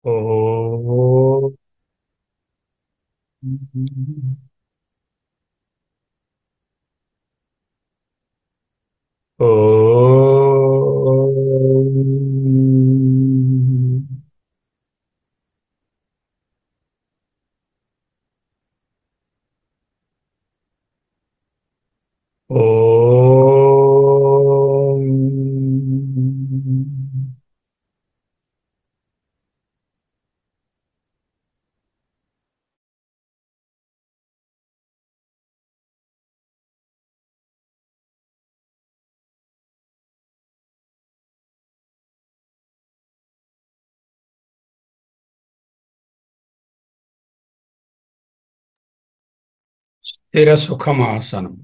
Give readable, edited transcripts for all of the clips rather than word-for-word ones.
ఓం స్థిర సుఖమాసనం.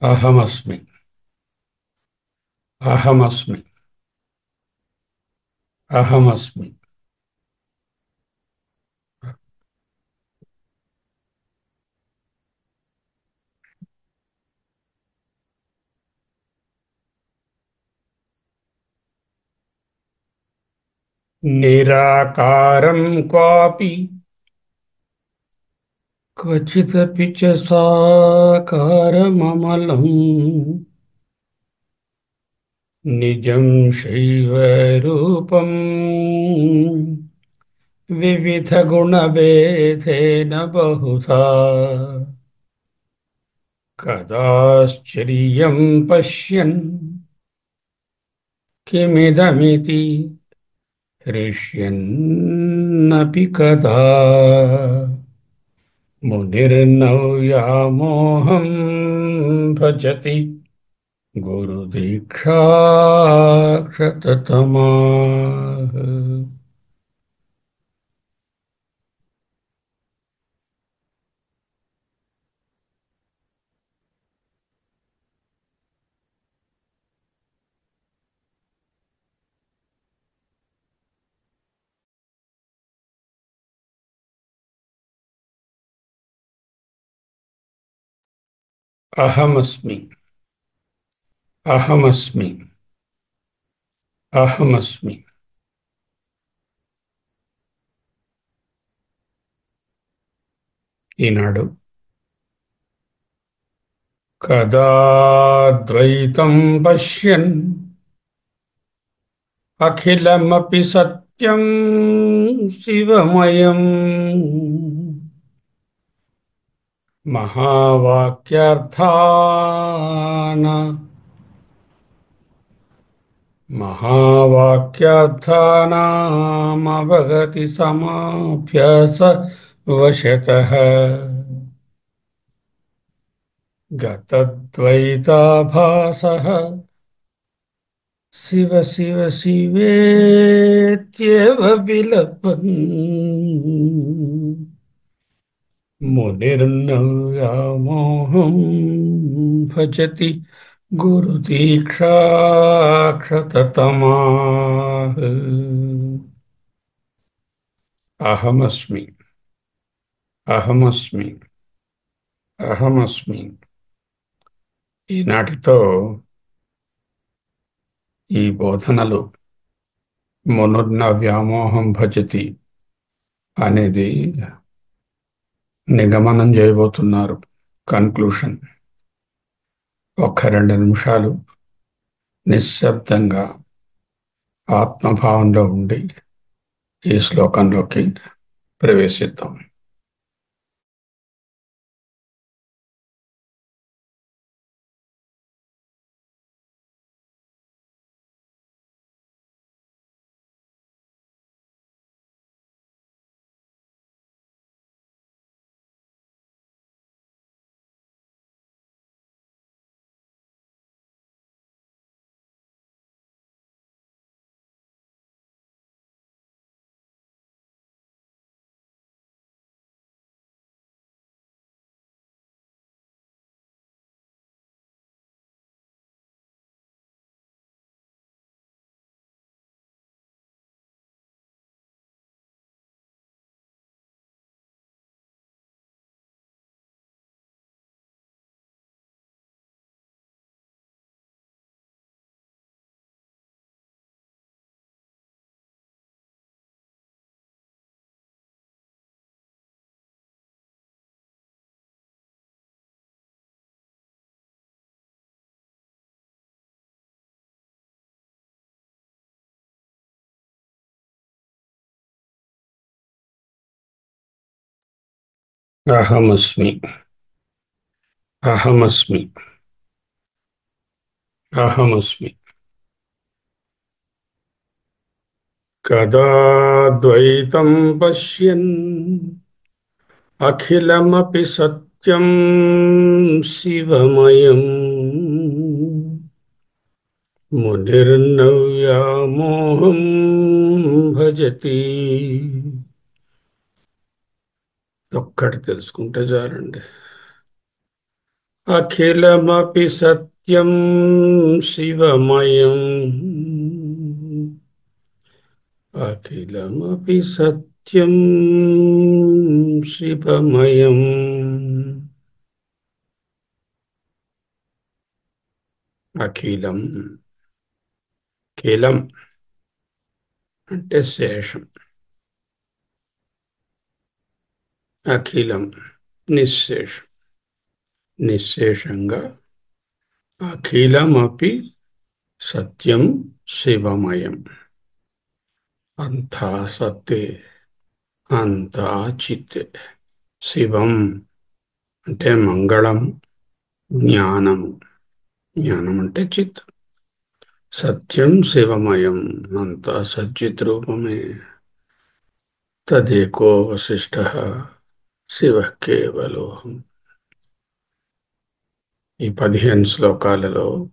అహమస్మి. అహమస్మి. అహమస్మి. నిరాకారం క్వాపి క్వచిదపి చ సాకారమమలం నిజం శైవ రూపం వివిధ గుణభేదేన బహుధా కదాశ్చర్యం పశ్యన్ కిమిదమితి హృష్యన్నపి కదా మునిర్నవ్యామోహం భజతి గురుదీక్షాక్షతతమాః. అహమస్మి. అహమస్మి. అహమస్మి. ఈనాడు కదాద్వైతం పశ్యన్ అఖిలమపి సత్యం శివమయం మహావాక్యార్థాన మహావాక్యార్థానామవగతి సమాభ్యాస వశతః గతద్వైతాభాసః శివ శివ శివేత్యేవ విలపన్ మునిర్నవ్యామోహం భజతి గురుదీక్షాక్షతతమాః. అహమస్మి. అహమస్మి. అహమస్మి. ఈనాటితో ఈ బోధనలు మునుర్న వ్యామోహం భజతి అనేది నిగమనం చేయబోతున్నారు. కన్క్లూషన్. ఒక్క 2 నిమిషాలు నిశ్శబ్దంగా ఆత్మభావంలో ఉండి ఈ శ్లోకంలోకి ప్రవేశిద్దాం. అహమస్మి. అహమస్మి. అహమస్మి. కదాద్వైతం పశ్యన్ అఖిలమపి సత్యం శివమయం మునిర్నవ్యామోహం భజతి. ఒక్కటి తెలుసుకుంటే చాలండి. అఖిలమపి సత్యం శివమయం. అఖిలమపి సత్యం శివమయం. అఖిలం. ఖిలం అంటే శేషం. అఖిలం నిశ్శేషం. నిశ్శేషంగా అఖిలమపి సత్యం శివమయం. అంతా సత్తే, అంతా చిత్తే. శివం అంటే మంగళం, జ్ఞానము. జ్ఞానం అంటే చిత్. సత్యం శివమయం, అంతా సజ్జిత్ రూపమే. తదేకో వశిష్ఠ శివ కేవలోహం. ఈ 15 శ్లోకాలలో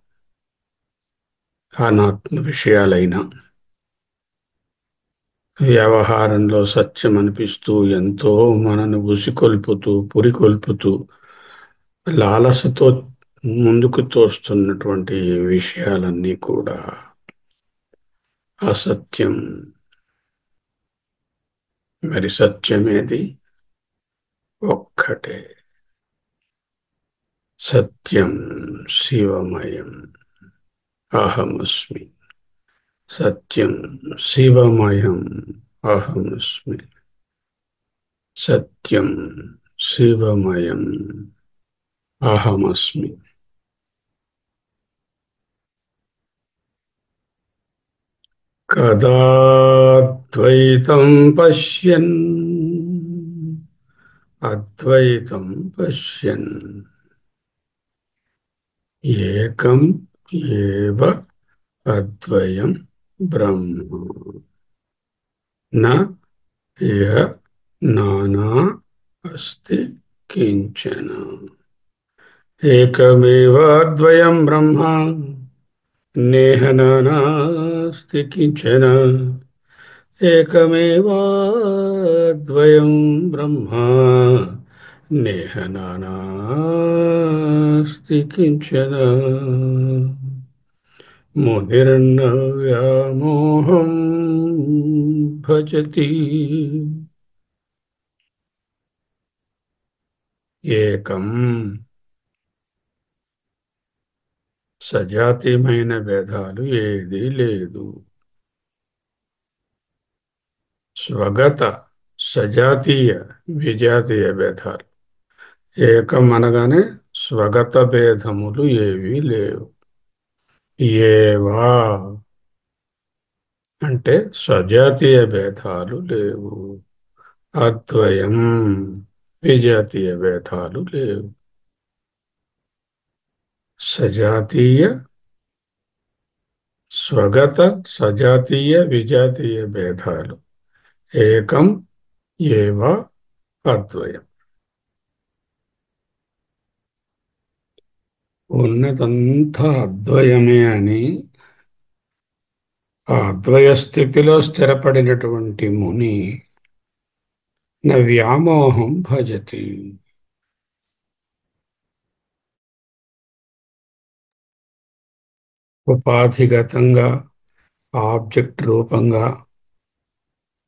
అనాత్మ విషయాలైన వ్యవహారంలో సత్యం అనిపిస్తూ ఎంతో మనను ఉసికొల్పుతూ పురికొల్పుతూ లాలసతో ముందుకు తోస్తున్నటువంటి విషయాలన్నీ కూడా అసత్యం. మరి సత్యమేది? ఒక్కటే. సత్యం శివమయం. అహమస్మి. సత్యం శివమయం. అహమస్మి. సత్యం శివమయం. అహమస్మి. కదాద్వైతం పశ్యన్ అద్వైతం పశ్యన్ ఏకం ఏవ అద్వయం బ్రహ్మ న ఇహ నానా అస్తి కించన. ఏకమేవ అద్వయం బ్రహ్మ నేహ నానాస్తి కించన. ఏకమేవాద్వయం బ్రహ్మ నేహ నానాస్తి కించన. మునిర్న వ్యామోహం భజతి. ఏకం సజాతీయమైన భేదాలు ఏదీ లేదు. స్వగత సజాతీయ విజాతీయ భేదాలు. ఏకం అనగానే స్వగత భేదములు ఏవీ లేవు. ఏవా అంటే సజాతీయ భేదాలు లేవు. అద్వయం విజాతీయ భేదాలు లేవు. సజాతీయ స్వగత సజాతీయ విజాతీయ భేదాలు. ఏకం ఏవ అద్వయం. ఉన్నదంతా అద్వయమే అని ఆ అద్వయ స్థితిలో స్థిరపడినటువంటి ముని న వ్యామోహం భజతి. ఉపాధిగతంగా, ఆబ్జెక్ట్ రూపంగా,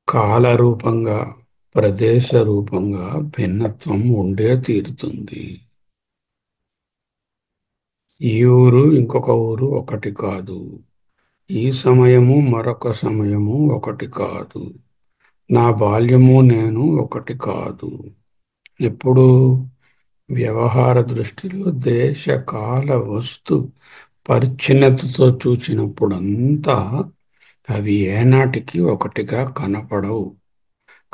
కాల రూపంగా, ప్రదేశ రూపంగా భిన్నత్వం ఉండే తీరుతుంది. ఈ ఊరు ఇంకొక ఊరు ఒకటి కాదు. ఈ సమయము మరొక సమయము ఒకటి కాదు. నా బాల్యము నేను ఒకటి కాదు. ఇప్పుడు వ్యవహార దృష్టిలో దేశ కాల వస్తు పరిచ్ఛిన్నతతో చూచినప్పుడంతా అవి ఏనాటికి ఒకటిగా కనపడవు.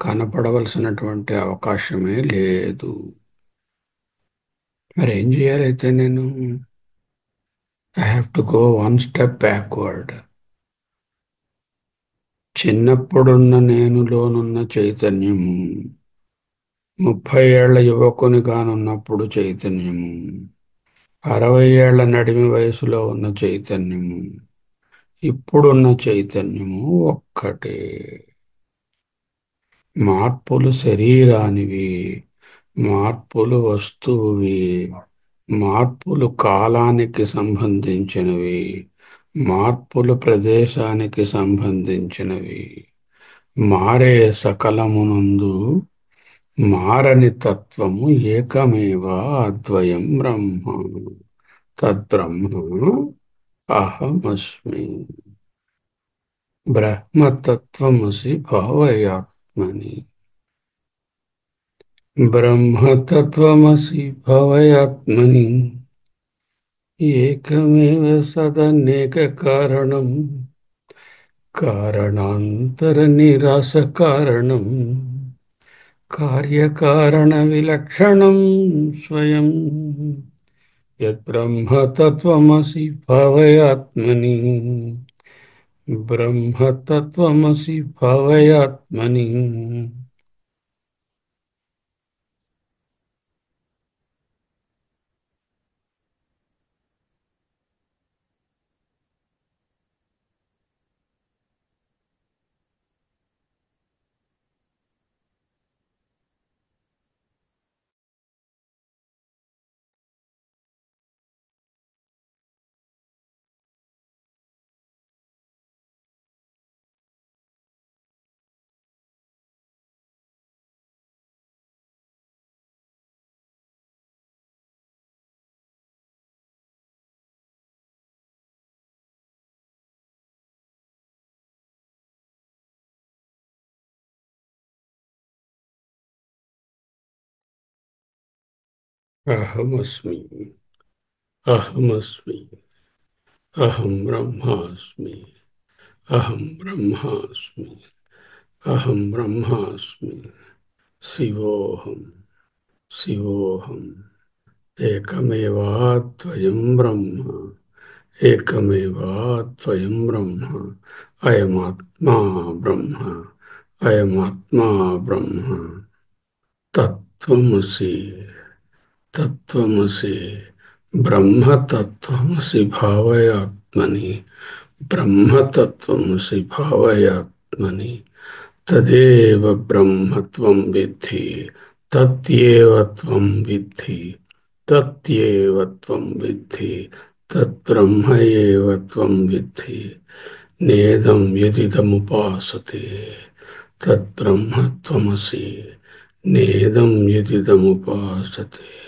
కనపడవలసినటువంటి అవకాశమే లేదు. మరి ఏం చేయాలైతే నేను? I have to go one step backward. చిన్నప్పుడున్న నేనులోనున్న చైతన్యము, 30 ఏళ్ల యువకునిగానున్నప్పుడు చైతన్యము, 60 ఏళ్ల నడిమి వయసులో ఉన్న చైతన్యము, ఇప్పుడున్న చైతన్యము ఒక్కటే. మార్పులు శరీరానివి, మార్పులు వస్తువువి, మార్పులు కాలానికి సంబంధించినవి, మార్పులు ప్రదేశానికి సంబంధించినవి. మారే సకలమునందు మారని తత్వము ఏకమేవా అద్వయం బ్రహ్మ. తద్బ్రహ్మ అహమస్మి. బ్రహ్మతత్వమసి భావయాత్మని. బ్రహ్మతత్వమసి భవయాత్మని. ఏకమేవ సదనేక కారణం, కారణాంతర నిరాశ కారణం, కార్యకారణ విలక్షణం స్వయం. యద్బ్రహ్మతత్వమసి భవయాత్మని. బ్రహ్మతత్వమసి భవయాత్మని. అహమస్మి. అహమస్మి. అహం బ్రహ్మాస్మి. అహం బ్రహ్మాస్మి. అహం బ్రహ్మాస్మి. శివోహం. శివోహం. ఏకమేవాద్వయం బ్రహ్మ. ఏకమేవాద్వయం బ్రహ్మ. అయమాత్మా బ్రహ్మ. అయమాత్మా బ్రహ్మ. తత్వమసి. తత్వమసి. బ్రహ్మతత్వమసి భావయాత్మని. బ్రహ్మతత్వమసి భావయాత్మని. తదేవ బ్రహ్మత్వం విద్ధి. తత్యేవ త్వం విద్ధి. తత్యేవ త్వం విద్ధి. తద్బ్రహ్మ ఏవ త్వం విద్ధి. నేదం యదిదముపాసతే తద్బ్రహ్మ త్వమసి. నేదం యదిదముపాసతే.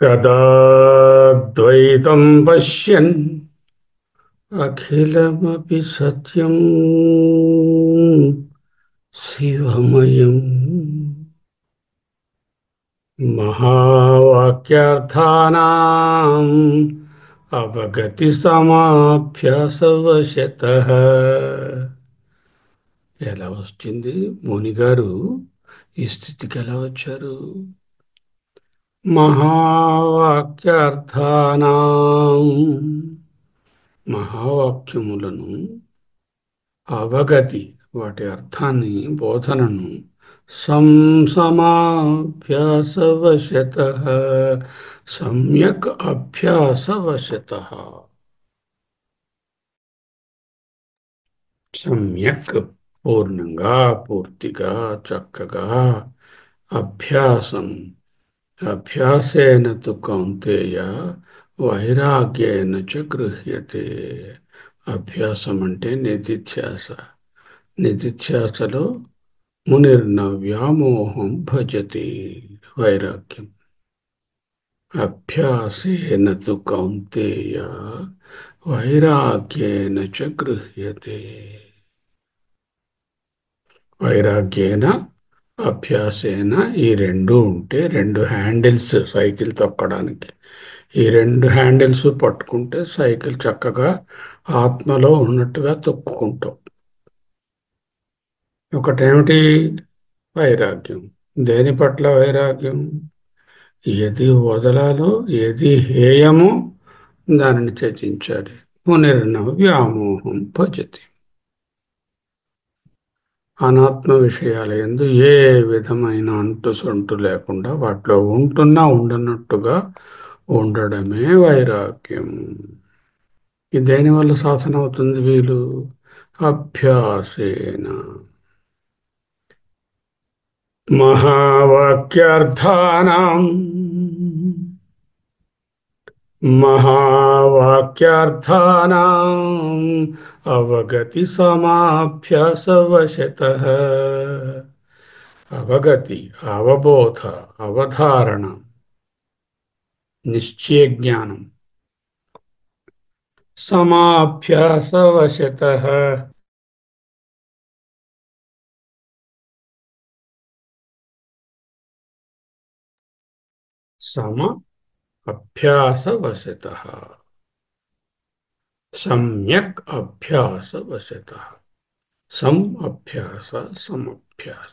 కదాద్వైతం పశ్యన్ అఖిలమపి సత్యం శివమయం. మహావాక్యార్థానాం అవగతి సమాభ్యాసవశతః. ఎలా వచ్చింది మునిగారు? ఈ స్థితికి ఎలా వచ్చారు? మహావాక్యార్థానాం, మహావాక్యములను అవగతి, వాటి అర్థాన్ని, బోధనను సంసమాభ్యాసవశతః, సమ్యక్ అభ్యాసవశతః. సమ్యక్ పూర్ణంగా, పూర్తిగా, చక్కగా అభ్యాసం. అభ్యాసేన తు కౌంతేయ వైరాగ్యేన చ గృహ్యతే. అభ్యాసం అంటే నిధిధ్యాస. నిధిధ్యాసలో మునిర్న వ్యామోహం భజతి. వైరాగ్యం. అభ్యాసేన తు కౌంతేయ వైరాగ్యేన చ గృహ్యతే. వైరాగ్యేన, అభ్యాసేన, ఈ రెండు ఉంటే, రెండు హ్యాండిల్స్ సైకిల్ తొక్కడానికి. ఈ రెండు హ్యాండిల్స్ పట్టుకుంటే సైకిల్ చక్కగా ఆత్మలో ఉన్నట్టుగా తొక్కుకుంటాం. ఒకటేమిటి? వైరాగ్యం. దేని పట్ల వైరాగ్యం? ఏది వదలాలో, ఏది హేయమో దానిని త్యజించాలి. పునర్న వ్యామోహం భజతి. అనాత్మ విషయాల యందు ఏ విధమైన అంటుసొంటు లేకుండా వాటిలో ఉంటున్నా ఉండనట్టుగా ఉండడమే వైరాగ్యం. ఇది దేనివల్ల సాధన అవుతుంది? వీలు అభ్యాసేన. మహావాక్యార్థానాం మహావాక్యార్థానాం అవగతి సమాభ్యాసవశతః. అవగతి, అవబోధ, అవధారణ, నిశ్చయ జ్ఞానం. సమాభ్యాసవశతః. సమ అభ్యాసవశతః. సమ్యక్ అభ్యాసవశతః. సం అభ్యాస, సమభ్యాస.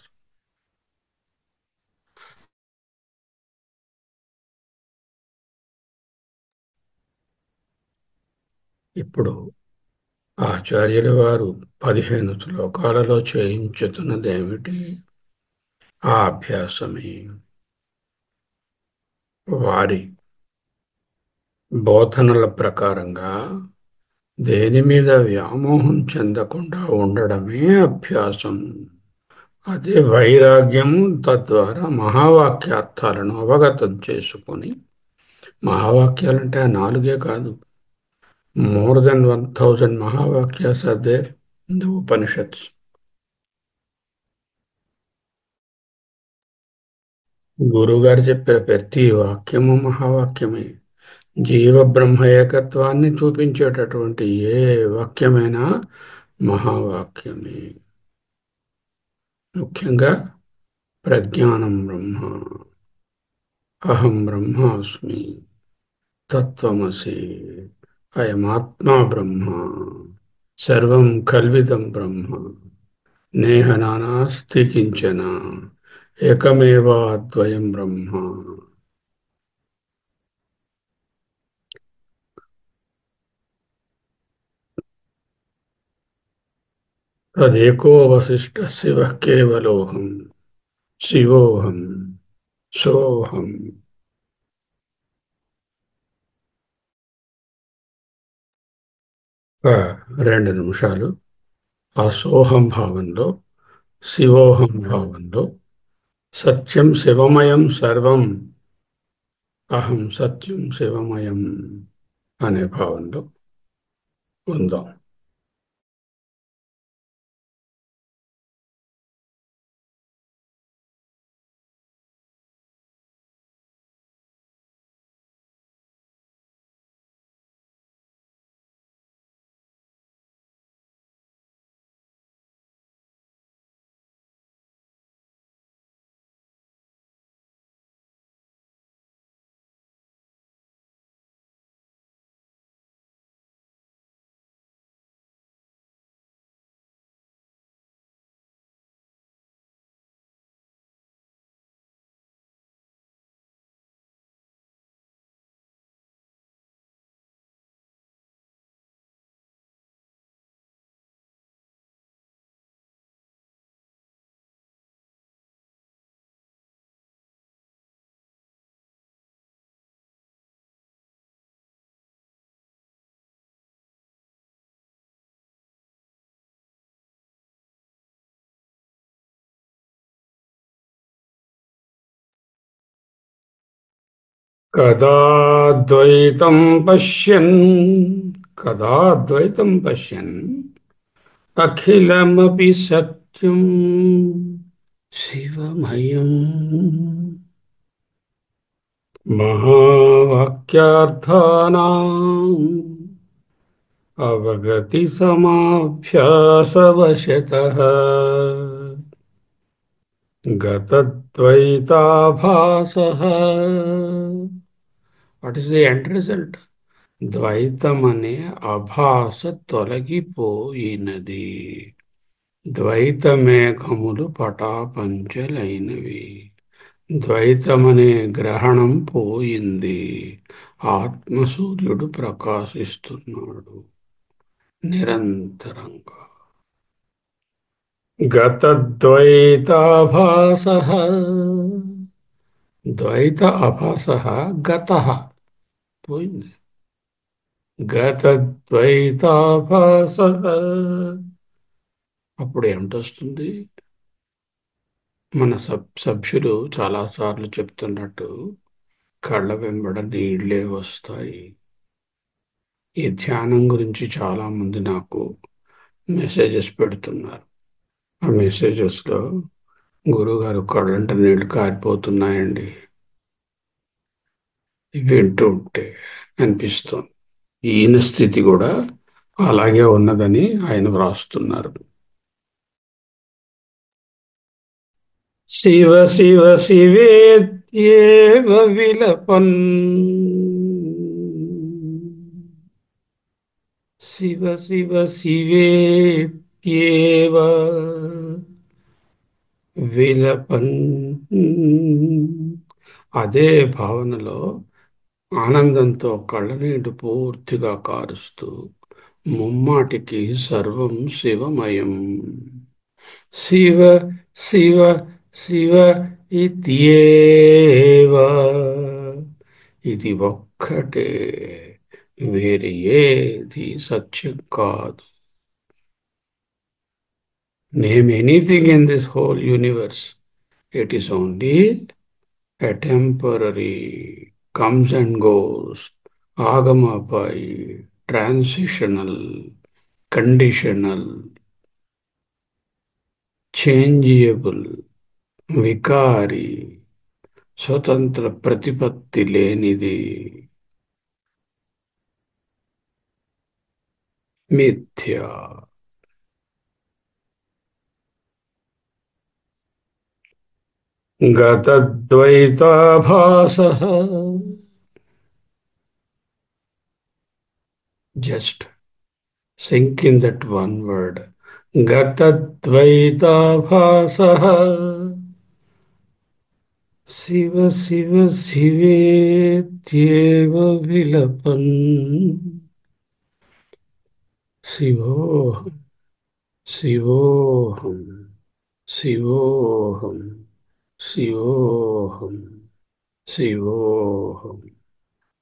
ఇప్పుడు ఆచార్యుల వారు 15 శ్లోకాలలో చేయించుతున్నదేమిటి? ఆ అభ్యాసమే. వారి బోధనల ప్రకారంగా దేని మీద వ్యామోహం చెందకుండా ఉండడమే అభ్యాసం. అదే వైరాగ్యము. తద్వారా మహావాక్యార్థాలను అవగతం చేసుకొని, మహావాక్యాలంటే ఆ నాలుగే కాదు, మోర్ దెన్ 1000 మహావాక్యాస్ are there in the Upanishads. గురువుగారు చెప్పిన ప్రతి వాక్యము మహావాక్యమే. జీవ బ్రహ్మ ఏకత్వాన్ని చూపించేటటువంటి ఏ వాక్యమైనా మహావాక్యమే. ముఖ్యంగా ప్రజ్ఞానం బ్రహ్మ, అహం బ్రహ్మాస్మి, తత్వమసి, అయమాత్మా బ్రహ్మ, సర్వం కల్విదం బ్రహ్మ, నేహ నానాస్తి కించన, ఏకమేవాద్వయం బ్రహ్మ. తదేకో వశిష్ట శివ కేవలోహం, శివోహం, సోహం. ఒక 2 నిమిషాలు ఆ సోహం భావంలో, శివోహం భావంలో, సత్యం శివమయం సర్వం, అహం సత్యం శివమయం అనే భావంలో ఉందాం. కదాద్వైతం పశ్యన్, కదాద్వైతం పశ్యన్ అఖిలమపి సత్యం శివమయం. మహావాక్యార్థానాం అవగతి సమాభ్యాసవశతః. గతద్వైతాభాసః what is the end result? ద్వైతమనే అభాస తొలగిపోయినది. ద్వైతమేఘములు పటాపంచలైనవి. ద్వైతమనే గ్రహణం పోయింది. ఆత్మసూర్యుడు ప్రకాశిస్తున్నాడు నిరంతరంగా. గతద్వైతాభాస, ద్వైత అభాస గత, పోయింది. గతద్వైతాభాస, అప్పుడు ఏమిటొస్తుంది? మన సభ్యులు చాలాసార్లు చెప్తున్నట్టు కళ్ళ వెంబడ నీళ్ళే వస్తాయి. ఈ ధ్యానం గురించి చాలామంది నాకు మెసేజెస్ పెడుతున్నారు. ఆ మెసేజెస్లో గురువుగారు కళ్ళంట నీళ్లు కారిపోతున్నాయండి వింటూ ఉంటే అనిపిస్తుంది. ఈయన స్థితి కూడా అలాగే ఉన్నదని ఆయన వ్రాస్తున్నారు. శివ శివ శివేత్యేవ విలపన్, శివ శివ శివేత్యేవ విలపన్. అదే భావనలో ఆనందంతో కళ్ళనీడు పూర్తిగా కారుస్తూ ముమ్మాటికి సర్వం శివమయం. శివ శివ శివ ఇత్యేవ, ఇది ఒక్కటే, వేరే ఏది సత్యం కాదు. Name anything in this whole universe, it is only a temporary, comes and goes, agamapai, transitional, conditional, changeable, Vikari, స్వతంత్ర ప్రతిపత్తి లేనిది, మిథ్య. గతద్వైతాభాస, just sink in that one word. గతద్వైతాభాస శివ శివ శివేత్యేవ విలపన్. శివోహం శివోహం శివోహం శివోహం శివోహం.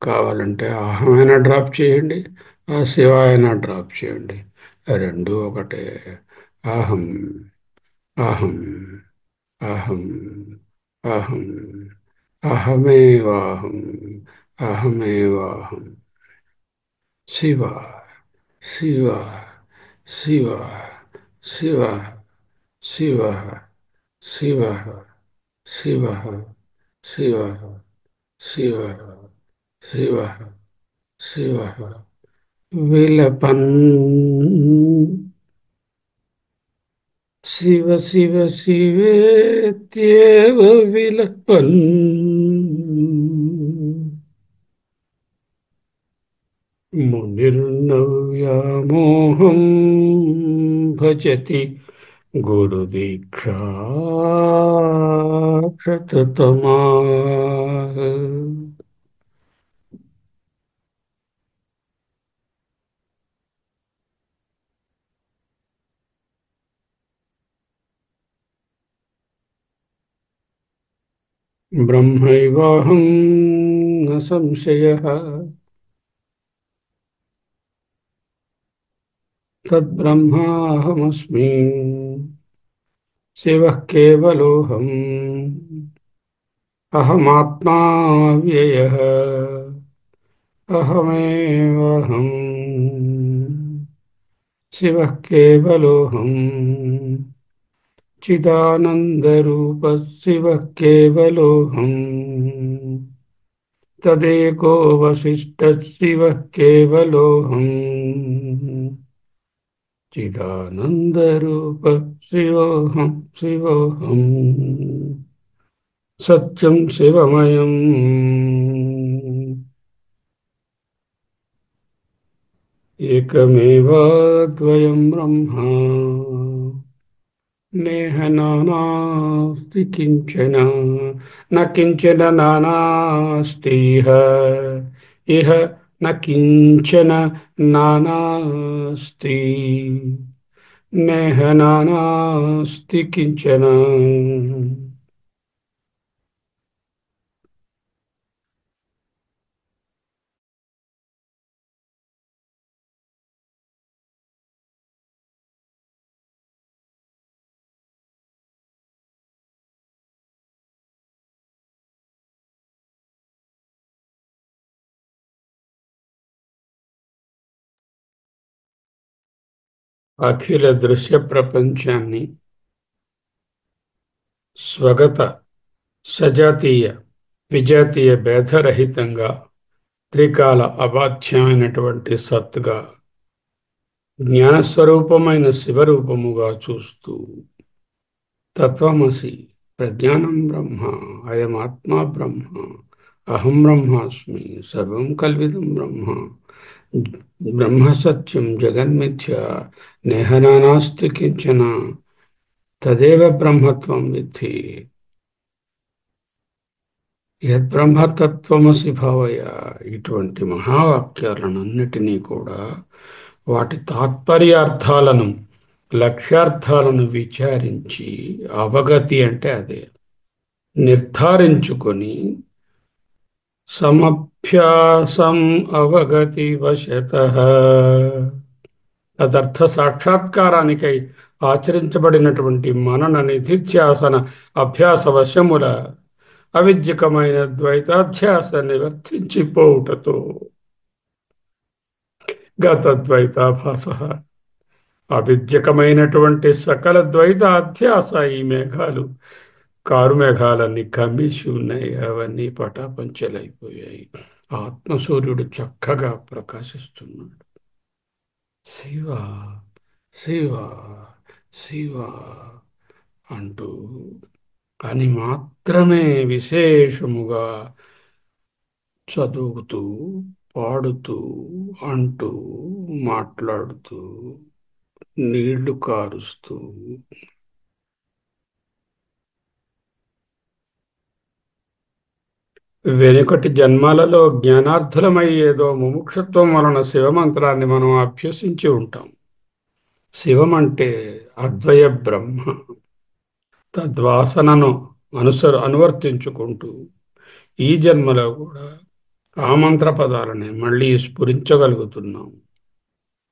కావాలంటే అహమైనా డ్రాప్ చేయండి, ఆ శివ అయినా డ్రాప్ చేయండి, రెండు ఒకటే. అహం అహం అహం అహం అహమేవాహం అహమేవాహం. శివ శివ శివ శివ శివ శివ శివ శివ శివ శివ శివ విలపన్. శివ శివ శివేత్యేవ విలపన్. మునిర్నవ్యామోహం భజతి గురుదీక్షాక్షతతమాః. బ్రహ్మైవాహం న సంశయః, తద్బ్రహ్మాహమస్మి. శివః కేవలోహం, అహమాత్మా వ్యయః, అహమేవాహం. శివః కేవలోహం, చిదానందరూపः శివః కేవలోహం. తదేకో వశిష్ఠः శివః కేవలోహం. చిదానందరూపः శివోహం శివోహం. సత్యం శివమయం. एकमेवाद्वयं ब्रह्म नेह नानास्ति किञ्चन न किञ्चन नानास्ति इह न किञ्चन नानास्ति नेह नानास्ति किञ्चन. అఖిల దృశ్య ప్రపంచాన్ని స్వగత సజాతీయ విజాతీయ భేదరహితంగా త్రికాల అబాధ్యమైనటువంటి సత్తుగా జ్ఞానస్వరూపమైన శివరూపముగా చూస్తూ తత్వమసి ప్రజ్ఞానం బ్రహ్మ అయమాత్మా బ్రహ్మ అహం బ్రహ్మాస్మి సర్వం కల్విదం బ్రహ్మ బ్రహ్మ సత్యం జగన్మిథ్య నేహ నానాస్తి కించన తదేవ బ్రహ్మత్వం విద్ధి. యద్బ్రహ్మతత్వమసి భావయ. ఇటువంటి మహావాక్యాలన్నిటినీ కూడా వాటి తాత్పర్యార్థాలను లక్ష్యార్థాలను విచారించి అవగతి అంటే అదే నిర్ధారించుకొని సమభ్యాసం అవగతి వశతః తదర్థ సాక్షాత్కారానికై ఆచరించబడినటువంటి మనన నిధిధ్యాసన అభ్యాస వశముల అవిద్యకమైన ద్వైతాధ్యాస నివర్తించిపోవుటతో గతద్వైతాభాస అవిద్యకమైనటువంటి సకల ద్వైత అధ్యాస ఈ మేఘాలు కారు మేఘాలన్నీ కమ్మేసి ఉన్నాయి. అవన్నీ పటాపంచలైపోయాయి. ఆత్మసూర్యుడు చక్కగా ప్రకాశిస్తున్నాడు. శివ శివ శివ అంటూ అని మాత్రమే విశేషముగా చదువుతూ పాడుతూ అంటూ మాట్లాడుతూ నీళ్లు కారుస్తూ వెనుకటి జన్మాలలో జ్ఞానార్థులమై ఏదో ముముక్షత్వం వలన శివమంత్రాన్ని మనం అభ్యసించి ఉంటాం. శివం అంటే అద్వయ బ్రహ్మ. తద్వాసనను అనువర్తించుకుంటూ ఈ జన్మలో కూడా ఆ మంత్ర పదాలని మళ్ళీ స్ఫురించగలుగుతున్నాం.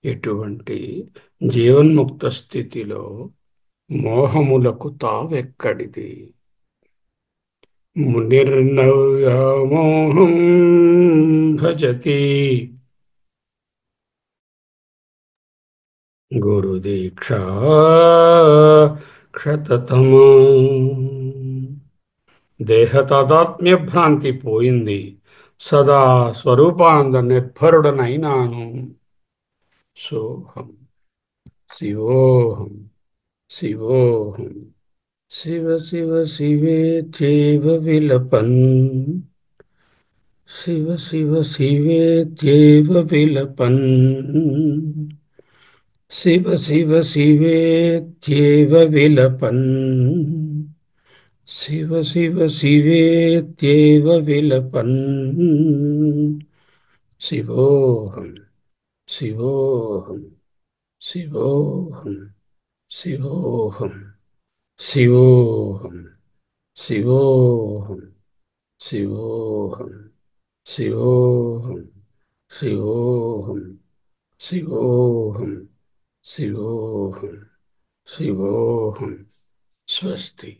ఎటువంటి జీవన్ముక్త స్థితిలో మోహములకు తావెక్కడిది. మునిర్నవ్యామోహం భజతి గురుదీక్షా క్షతతమా. దేహ తాదాత్మ్య భ్రాంతి పోయింది. సదా స్వరూపానంద నిర్భరుడనైనాను. సోహం శివోహం శివోహం. శివ శివ శివేత్యేవ విలపన్ శివ శివ శివేత్యేవ విలపన్ శివ శివ శివేత్యేవ విలపన్ శివ శివ శివేత్యేవ విలపన్. శివోహం శివోహం శివోహం శివోహం శివోహం శివోహం శివోహం శివోహం శివోహం శివోహం శివోహం శివోహం. స్వస్తి.